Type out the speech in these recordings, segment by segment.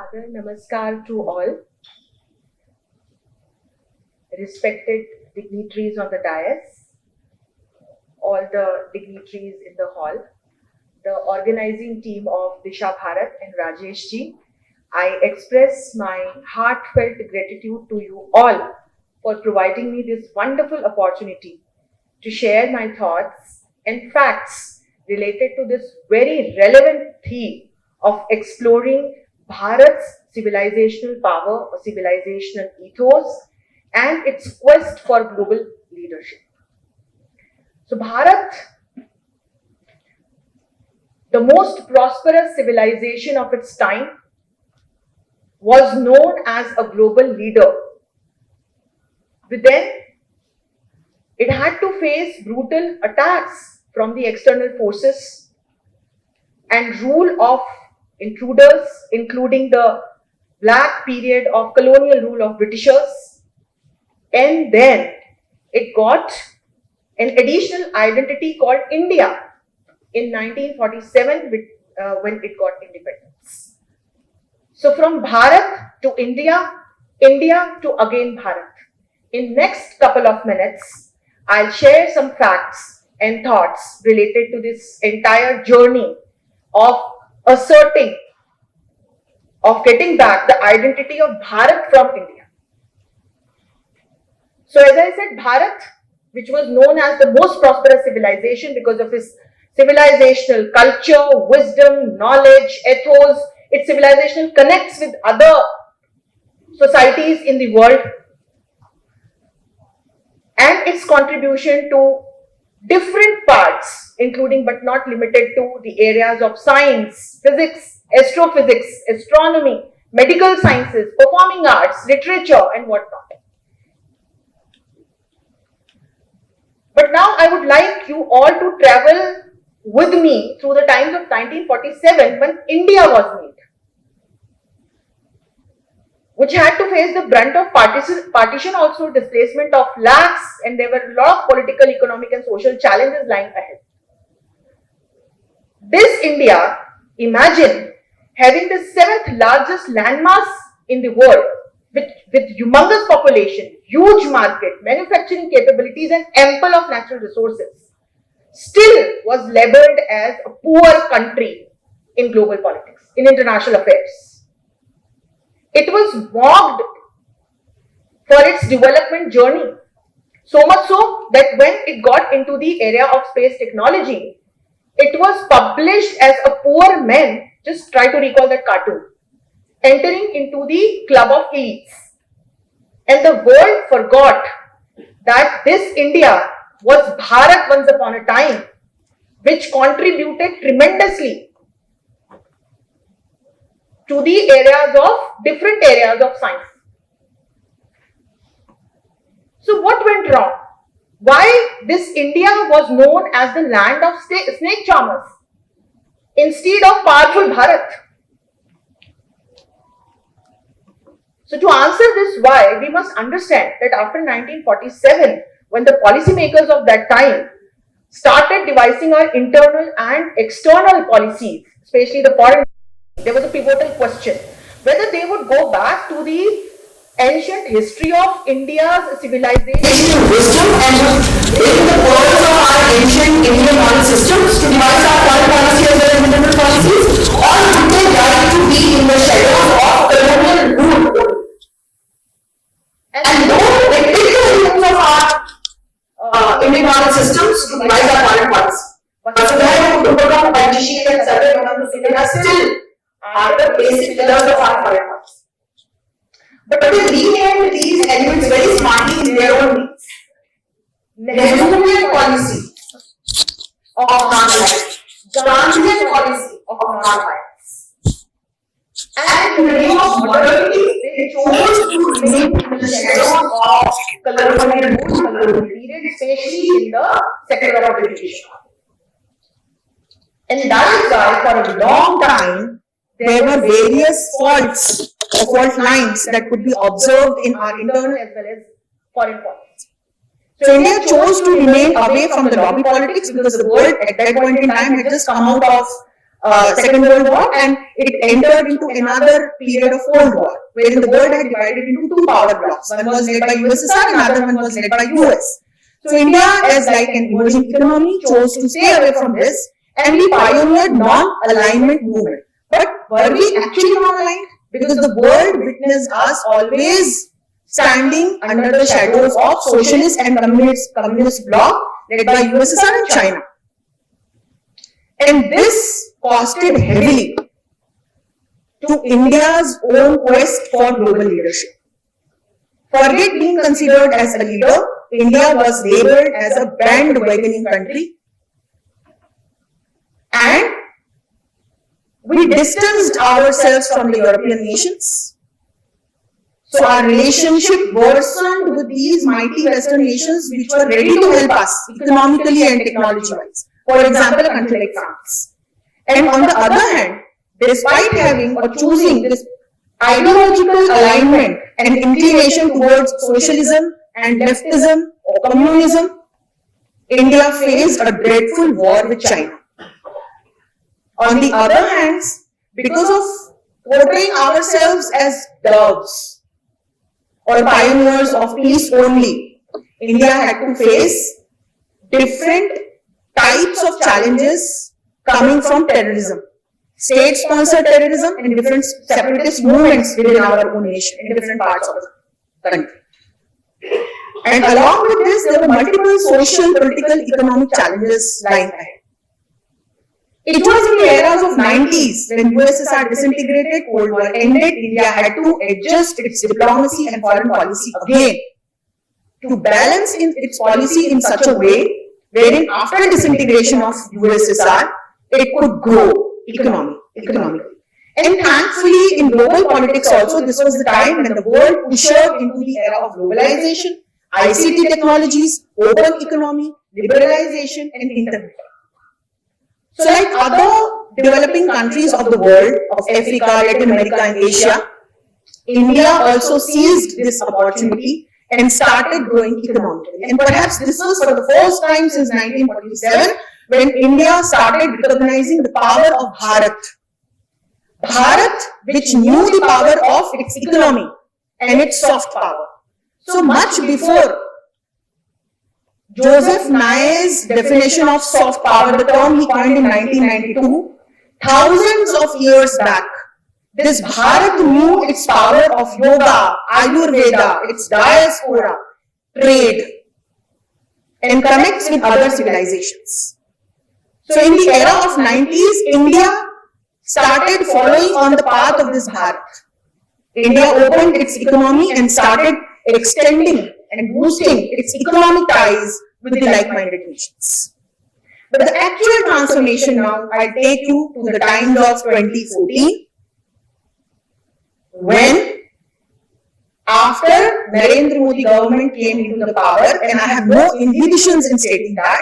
Sadar Namaskar to all, respected dignitaries on the dais, all the dignitaries in the hall, the organizing team of Disha Bharat and Rajesh ji. I express my heartfelt gratitude to you all for providing me this wonderful opportunity to share my thoughts and facts related to this very relevant theme of exploring Bharat's civilizational power or civilizational ethos and its quest for global leadership. So Bharat, the most prosperous civilization of its time, was known as a global leader. But then it had to face brutal attacks from the external forces and rule of intruders, including the black period of colonial rule of Britishers. And then it got an additional identity called India in 1947 when it got independence. So from Bharat to India, India to again Bharat. In next couple of minutes, I'll share some facts and thoughts related to this entire journey of asserting, of getting back the identity of Bharat from India. So as I said, Bharat, which was known as the most prosperous civilization because of its civilizational culture, wisdom, knowledge, ethos, its civilizational connects with other societies in the world, and its contribution to different parts, including but not limited to the areas of science, physics, astrophysics, astronomy, medical sciences, performing arts, literature, and whatnot. But now I would like you all to travel with me through the times of 1947 when India was made, which had to face the brunt of partition, also displacement of lakhs, and there were a lot of political, economic and social challenges lying ahead. This India, imagine having the 7th largest landmass in the world with humongous population, huge market, manufacturing capabilities and ample of natural resources, still was labeled as a poor country in global politics, in international affairs. It was mocked for its development journey, so much so that when it got into the area of space technology, it was published as a poor man. Just try to recall that cartoon, entering into the club of elites. And the world forgot that this India was Bharat once upon a time, which contributed tremendously to the different areas of science. So what went wrong? Why this India was known as the land of snake charmers instead of powerful Bharat? So to answer this why, we must understand that after 1947, when the policymakers of that time started devising our internal and external policies, especially the foreign, there was a pivotal question whether they would go back to the ancient history of India's civilization, wisdom, and in the words of our ancient Indian model systems to devise our foreign policy as well as internal policies, or would they like to be in the shadows of colonial rule? And though they take the use of our Indian model systems to devise our foreign policy, Vasudhaiva, Kutumbakam, and Jaishankar still are the basic pillars of our foreign policy. But they renamed these elements very smartly in their own means. Neutrality policy of non-violence, transient policy of non-violence. And in the name of modernity, they chose to remain in the shadows of colonial period, especially in the sector of education. And that is why for a long time, there were various fault lines that could be observed in our internal as well as foreign policy. So India chose to remain away from the lobby politics because the world at that point in time had just come out of Second World War, and it entered into another period of Cold War, wherein the world had divided into two power blocks. One was led by USSR, another one was led by US. So India, as like an emerging economy, chose to stay away from this, and we pioneered non-alignment movement. But were we actually non-aligned? Because the world witnessed us always standing under the shadows of socialist and communist bloc led by USSR and China. And this costed heavily to India's own quest for global leadership. Forget being considered as a leader, India was labeled as a bandwagoning country, and we distanced ourselves from the European nations. So our relationship worsened with these mighty Western nations which were ready to help us economically and technology-wise. For example, a country like France. And on the other hand, despite having or choosing this ideological alignment and inclination towards socialism and leftism or communism, India faced a dreadful war with China. On the other hand, because of portraying ourselves as doves or pioneers of peace only, India had to face different types of challenges coming from terrorism, state-sponsored terrorism and different separatist movements within our own nation in different parts of the country. And along with this, there were multiple social, political, economic challenges lying ahead. It was in the eras of 90s when USSR disintegrated, Cold War ended, India had to adjust its diplomacy and foreign policy again to balance its policy in such a way wherein after disintegration of USSR, it could grow economically. And thankfully, in global politics also, this was the time when the world ushered into the era of globalization, ICT technologies, open economy, liberalization and internet. So like other developing countries of the world, of Africa, Latin America and Asia, India also seized this opportunity and started growing economically. And perhaps this was for the first time since 1947 when India started recognizing the power of Bharat. Bharat, which knew the power of its economy and its soft power. So much before Joseph Nye's definition of soft power, the term he coined in 1992, thousands of years back, this Bharat knew its power of yoga, Ayurveda, its diaspora, trade, and connects with other civilizations. So in the era of 90s, India started following on the path of this Bharat. India opened its economy and started extending and boosting its economic ties with the like-minded nations. But the actual transformation now, I'll take you to the times of 2014, when after Narendra Modi government came into the power, and I have no inhibitions in stating that,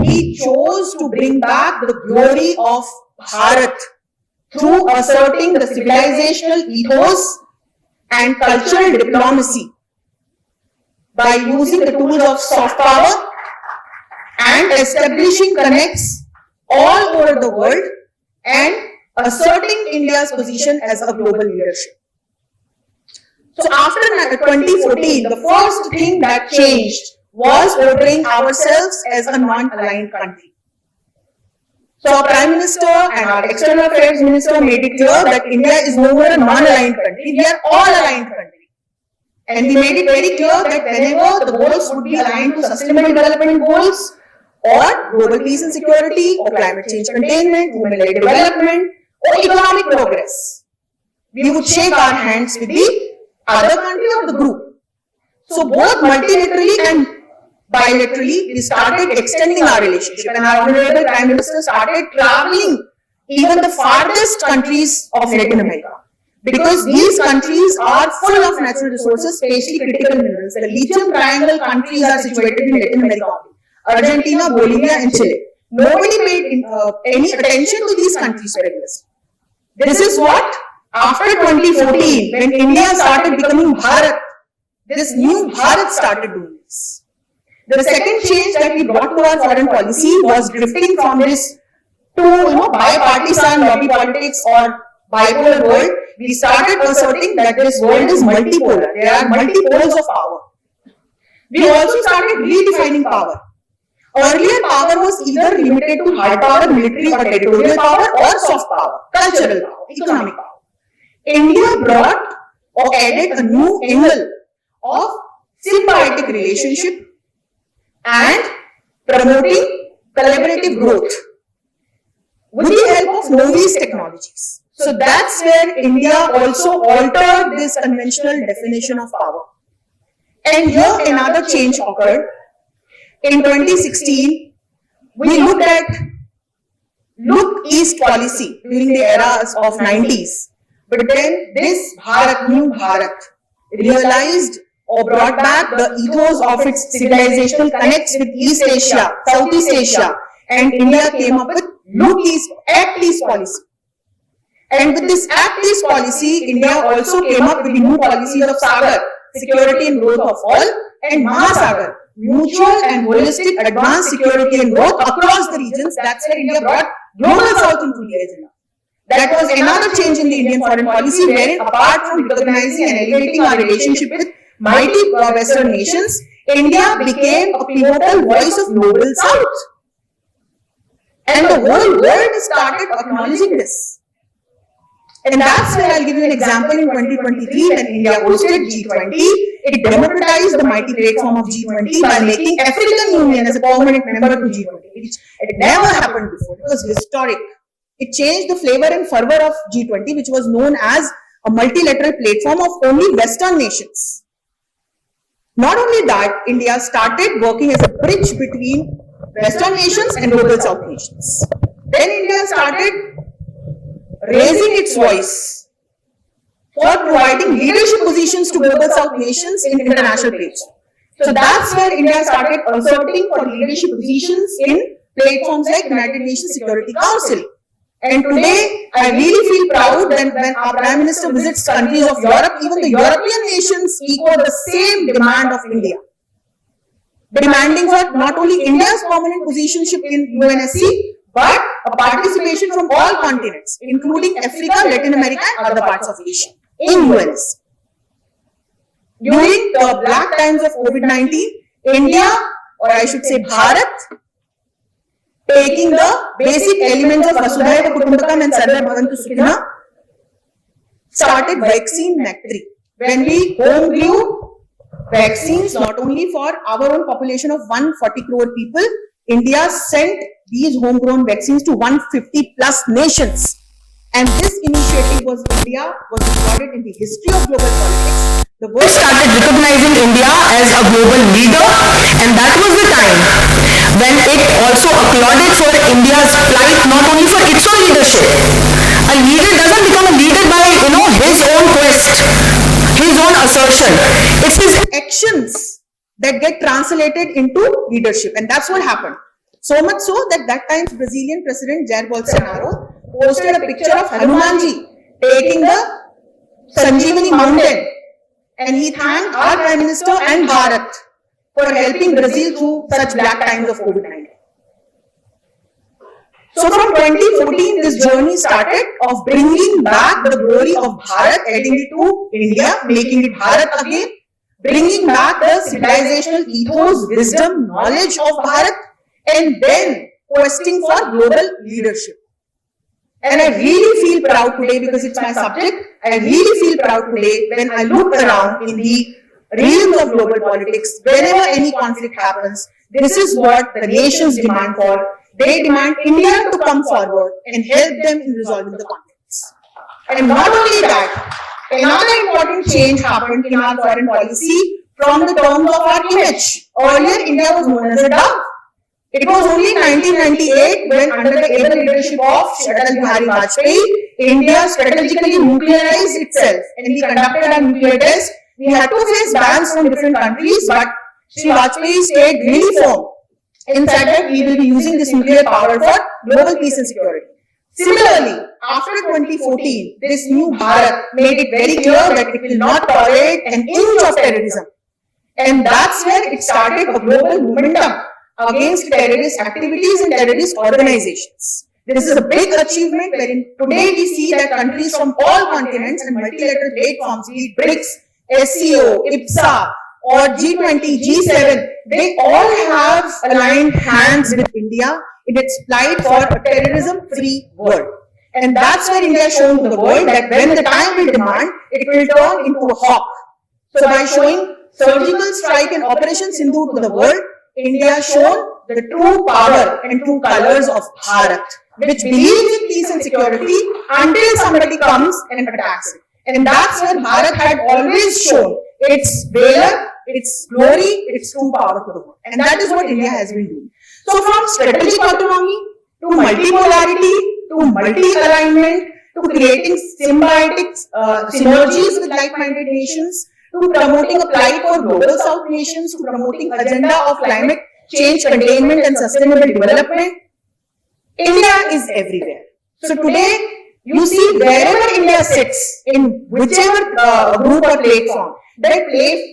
he chose to bring back the glory of Bharat through asserting the civilizational ethos and cultural diplomacy by using the tools of soft power and establishing connects all over the world and asserting India's position as a global leadership. So after 2014, the first thing that changed was portraying ourselves as a non-aligned country. So our Prime Minister and our External Affairs Minister made it clear that India is no more a non-aligned country, we are all aligned country. And we made it very clear that whenever the goals would be aligned to sustainable development goals or global peace and security or climate change containment, women-led development or economic progress, we would shake our hands with the other country of the group. So both multilaterally and bilaterally, we started extending our relationship, and our Honorable Prime Minister started traveling even the farthest countries of Latin America. Because these countries are full of natural resources, especially critical minerals. The lithium triangle countries are situated in Latin America: Argentina, Bolivia and Chile. Nobody paid any attention to these countries previously. This is what, after 2014, when India started becoming Bharat, this new Bharat started doing this. The second change that we brought to our foreign policy was drifting from this to bipartisan lobby politics or bipolar world, we started asserting that this world is multipolar. There are multi-poles of power. We also started redefining power. Earlier, power was either limited to hard power, military or territorial power, or soft power, cultural power, economic power. India brought or added a new angle of symbiotic relationship and promoting collaborative growth with the help of novel technologies. So that's where India also altered this conventional definition of power. And here another change occurred. In 2016, we looked at Look East policy during the eras of 90s. But then this Bharat, new Bharat, realized or brought back the ethos of its civilizational connects with East Asia, Southeast Asia, and India came up with Look East, Act East policy. And with this Act East policy, India also came up with the new policies of Sagar, security and growth of all, and Mahasagar, mutual and holistic advanced security and growth across the regions. That's where India brought Global South into the agenda. That was another change in the Indian foreign policy, wherein apart from recognizing and elevating our relationship with mighty Western nations, India became a pivotal voice of Global South. And the whole world started acknowledging this. And that's where I'll give you an example in 2023 when India hosted G20. It democratized the mighty platform of G20 by making African Union as a permanent member to G20, which had never happened before. It was historic. It changed the flavor and fervor of G20, which was known as a multilateral platform of only Western nations. Not only that, India started working as a bridge between Western nations and Global South nations. Then India started raising its voice for providing leadership positions to Global South nations in international platforms. So that's where India started asserting for leadership positions in platforms like United Nations Security Council. And today, I really feel proud that when our Prime Minister visits countries of Europe, even the European nations echo the same demand of India. Demanding for not only India's permanent positionship in UNSC, but a participation from all continents, including Africa, Latin America, and other parts of Asia in UNSC. During the black times of COVID-19, India, or I should say Bharat, taking the basic elements of Vasudhaiva, Kutumbakam and Sarva Bhavantu Sukhina, started vaccine factory. When we home grew vaccines not only for our own population of 140 crore people, India sent these homegrown vaccines to 150 plus nations. And this initiative was recorded in the history of global politics. The world started recognizing India as a global leader, and that was the time when it also applauded for India's plight, not only for its own leadership. A leader doesn't become a leader by, his own quest, his own assertion. It's his actions that get translated into leadership, and that's what happened. So much so that time's Brazilian President Jair Bolsonaro posted a picture of Hanumanji taking the Sanjeevani mountain, and he thanked our Prime Minister and Bharat for helping Brazil through such black times of COVID-19. So from 2014, this journey started of bringing back the glory of Bharat, adding it to India, making it Bharat again, bringing back the civilizational ethos, wisdom, knowledge of Bharat, and then questing for global leadership. And I really feel proud today, because it's my subject, I really feel proud today when I look around in the realms of global politics, whenever any conflict happens, this is what the nations demand for. They demand India to come forward and help them in resolving the conflicts. And not only that, another important change happened in our foreign policy from the terms of our image. Earlier, India was known as a dove. It was only 1998 when, under the able leadership of Atal Bihari Vajpayee, India strategically nuclearized itself, and we conducted a nuclear test. We had to face bans from different countries, but Shri Vajpayee stayed really firm and said that we will be using this nuclear power for global peace and security. Similarly, after 2014, this new Bharat made it very clear that it will not tolerate an inch of terrorism, and that's where it started a global momentum against terrorist activities and terrorist organizations. This is a big achievement wherein today we see that countries from all continents and multilateral platforms, be it BRICS, SCO, IPSA, or G20, G7, they all have aligned hands with India in its plight for a terrorism-free world. And that's where India has shown to the world that when the time will demand, it will turn into a hawk. So by showing surgical strike and Operation Sindhu to the world, India has shown the true power and true colors of Bharat, which believes in peace and security until somebody comes and attacks it. And that's where Bharat had always shown its valor, its glory, its true power to the world. And that is what India has been doing. So from strategic autonomy to multipolarity to multi-alignment to creating symbiotic synergies with like-minded nations to promoting a plight for global South nations to promoting agenda of climate change, containment and sustainable development, India is everywhere. So today, you see wherever India sits, in whichever group or platform, that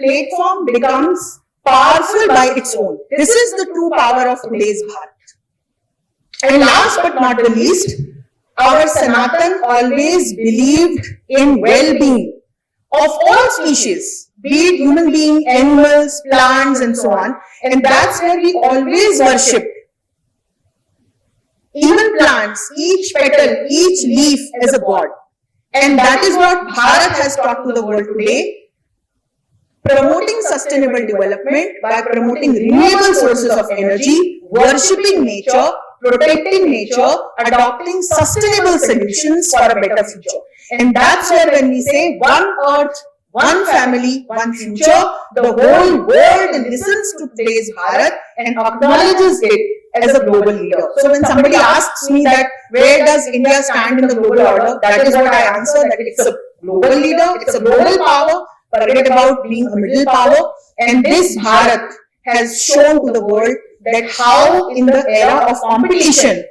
platform becomes powerful by its own. This is the true power of today's Bharat. And last but not the least, our Sanatan always believed in well-being of all species, be it human being, animals, plants and so on. And that's where we always worship even plants, each petal, each leaf as a god. And that is what Bharat has taught to the world today. Promoting sustainable development by promoting renewable sources of energy, worshipping nature, protecting nature, adopting sustainable solutions for a better future. And that's where when we say one earth, one family, one future, the whole world listens to today's Bharat and acknowledges it as a global leader. So when somebody asks me that where does India stand in the global order, that is what I answer, that it's a global leader, it's a global power, forget about being a middle power. And this Bharat has shown to the world that how in the era of competition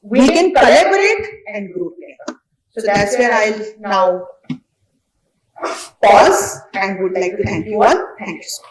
we can collaborate and grow together. So that's where I'll now pause and would like to thank you all. Thank you so much.